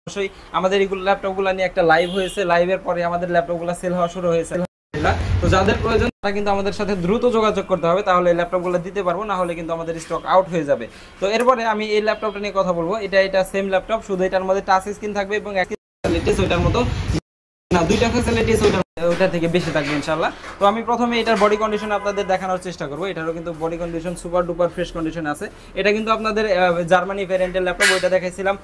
অবশ্যই আমাদের এইগুলো ল্যাপটপগুলো নিয়ে একটা লাইভ হয়েছে, লাইভের পরে আমাদের ল্যাপটপগুলো সেল হওয়া শুরু হয়েছে। তো যাদের প্রয়োজন তারা কিন্তু আমাদের সাথে দ্রুত যোগাযোগ করতে হবে, তাহলে এই ল্যাপটপগুলো দিতে পারবো, না হলে কিন্তু আমাদের স্টক আউট হয়ে যাবে। তো এরপরে আমি এই ল্যাপটপটা নিয়ে কথা বলবো। এটা সেম ল্যাপটপ, শুধু এটার মধ্যে টাচ স্ক্রিন থাকবে এবং ওইটার মতো না, দুইটা ফ্যাসিলিটিস ওইটা থেকে বেশি থাকবে ইনশাআল্লাহ। তো আমি প্রথমে এটার বডি কন্ডিশন আপনাদের দেখানোর চেষ্টা করব। এটারও কিন্তু body condition super duper fresh condition আছে। এটা কিন্তু আপনাদের জার্মানি ভ্যারিয়েন্টের ল্যাপটপ, ওইটা দেখাইছিলাম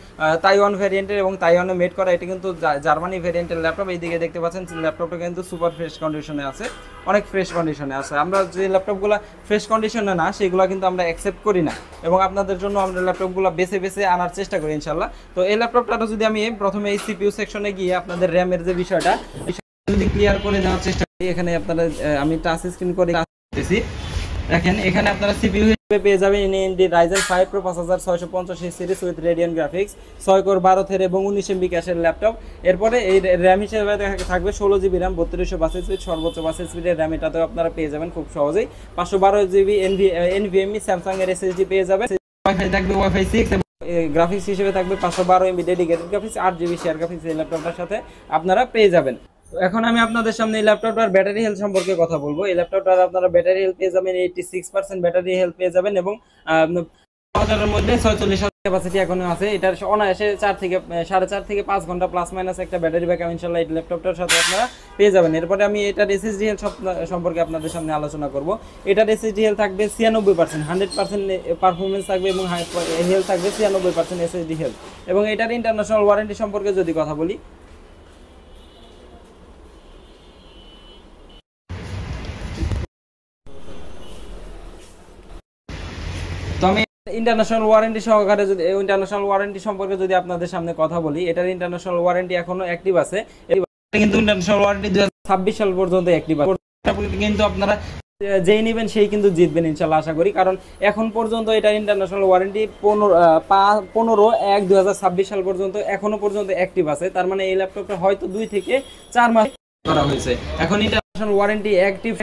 তাইওয়ান ভ্যারিয়েন্টের এবং তাইওয়ানে মেড করা। এটা কিন্তু জার্মানি ভ্যারিয়েন্টের ল্যাপটপ। এইদিকে দেখতে পাচ্ছেন ল্যাপটপটা কিন্তু সুপার ফ্রেশ কন্ডিশনে আছে, অনেক ফ্রেশ কন্ডিশনে আছে। আমরা যে ল্যাপটপগুলো ফ্রেশ কন্ডিশনে না সেগুলো কিন্তু আমরা অ্যাকসেপ্ট করি না, এবং আপনাদের জন্য আমরা ল্যাপটপগুলো বেছে বেছে আনার চেষ্টা করি ইনশাআল্লাহ। তো এই ল্যাপটপটা যদি আমি প্রথমে এই সিপিইউ সেকশনে গিয়ে আপনাদের র্যামের যে বিষয়টা যদি ক্লিয়ার করে দেওয়ার চেষ্টা করি, এখানে আপনারা আমি টাচ স্ক্রিন করে দেখতেছি। দেখেন এখানে আপনারা সিপিইউ হিসেবে পেয়ে যাবেন AMD Ryzen 5 Pro 5650 series with radian graphics, 6 core 12 thread এবং 19 MB ক্যাশের ল্যাপটপ। এরপরে এই র্যাম হিসেবে থাকবে 16 GB র্যাম, 3262 স্পিড, সর্বোচ্চ 32 স্পিডের র্যাম এটাতেও আপনারা পেয়ে যাবেন খুব সহজেই। 512 GB NVMe স্যামসাং এর SSD পেয়ে যাবেন। ওয়াইফাই থাকবে ওয়াইফাই 6 এবং গ্রাফিক্স হিসেবে থাকবে 512 MB dedicated graphics, 8 GB share graphics এই ল্যাপটপটার সাথে আপনারা পেয়ে যাবেন। এখন আমি আপনাদের সামনে এই ল্যাপটপটার ব্যাটারি হেলথ সম্পর্কে কথা বলবো। এই ল্যাপটপটার আপনারা ব্যাটারি হেলথ পেয়ে যাবেন 86% ব্যাটারি হেলথ পেয়ে যাবেন, এবং বাজারের মধ্যে 46,000 ক্যাপাসিটি এখনো আছে। এটার অনায়াসে 4 থেকে 4.5 থেকে 5 ঘন্টা প্লাস মাইনাস একটা ব্যাটারি ব্যাকআপ ইনশাআল্লাহ এই ল্যাপটপটার সাথে আপনারা পেয়ে যাবেন। এরপরে আমি এটার এসএসডি হেলথ সম্পর্কে আপনাদের সামনে আলোচনা করব। এটার এসএসডি হেলথ থাকবে 96%, 100% পারফরমেন্স থাকবে এবং হেলথ থাকবে 96% এসএসডি হেলথ। এবং এটার ইন্টারন্যাশনাল ওয়ারেন্টি সম্পর্কে যদি কথা বলি, তো আমি ইন্টারন্যাশনাল ওয়ারেন্টি সহকারে যদি ইন্টারন্যাশনাল ওয়ারেন্টি সম্পর্কে যদি আপনাদের সামনে কথা বলি, এটার ইন্টারন্যাশনাল ওয়ারেন্টি এখনো অ্যাক্টিভ আছে, কিন্তু ইন্টারন্যাশনাল ওয়ারেন্টি 2026 সাল পর্যন্ত অ্যাক্টিভ আছে। কিন্তু আপনারা যেই নেবেন সেই কিন্তু জিতবেন ইনশাআল্লাহ আশা করি, কারণ এখন পর্যন্ত এটার ইন্টারন্যাশনাল ওয়ারেন্টি 15/2026 সাল পর্যন্ত এখনো পর্যন্ত অ্যাক্টিভ আছে। তার মানে এই ল্যাপটপটা হয়তো 2 থেকে 4 মাস করা হয়েছে। এখন ইন্টারন্যাশনাল ওয়ারেন্টি অ্যাক্টিভ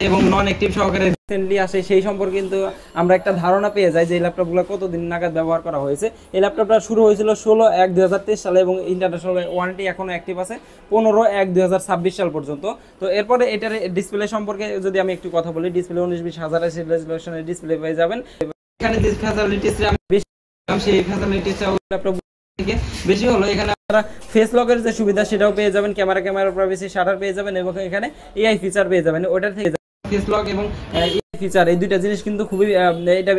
এবং নন অ্যাক্টিভ সহকারে রিসেন্টলি আসে, সেই সম্পর্কে কিন্তু আমরা একটা ধারণা পেয়ে যাই যে এই ল্যাপটপগুলো কতদিন নাগাদ ব্যবহার করা হয়েছে। এই ল্যাপটপটা শুরু হয়েছিল 16/1/2023 সালে এবং ইন্টারন্যাশনাল ওয়ারেন্টি এখনো অ্যাক্টিভ আছে 15/1/2026 সাল পর্যন্ত। তো এরপরে এটার ডিসপ্লে সম্পর্কে যদি আমি একটু কথা বলি, ডিসপ্লে 19-20 রেজোলিউশনের ডিসপ্লে পেয়ে যাবেন। এখানে যে ফ্যাসিলিটিস বেশি সেই ফ্যাসিলিটিসটা ল্যাপটপ থেকে বেশি হলো। এখানে আপনারা ফেস লকের যে সুবিধা সেটাও পেয়ে যাবেন, ক্যামেরা প্রাইভেসি শাটার পেয়ে যাবেন, এবং এখানে এআই ফিচার পেয়ে যাবেন। ওটার থেকে ফেস লক এবং ফিচার এই দুইটা জিনিস কিন্তু খুবই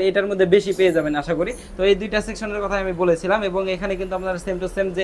এটার মধ্যে বেশি পেয়ে যাবেন আশা করি। তো এই দুইটা সেকশনের কথা আমি বলেছিলাম, এবং এখানে কিন্তু আপনারা সেম টু সেম যে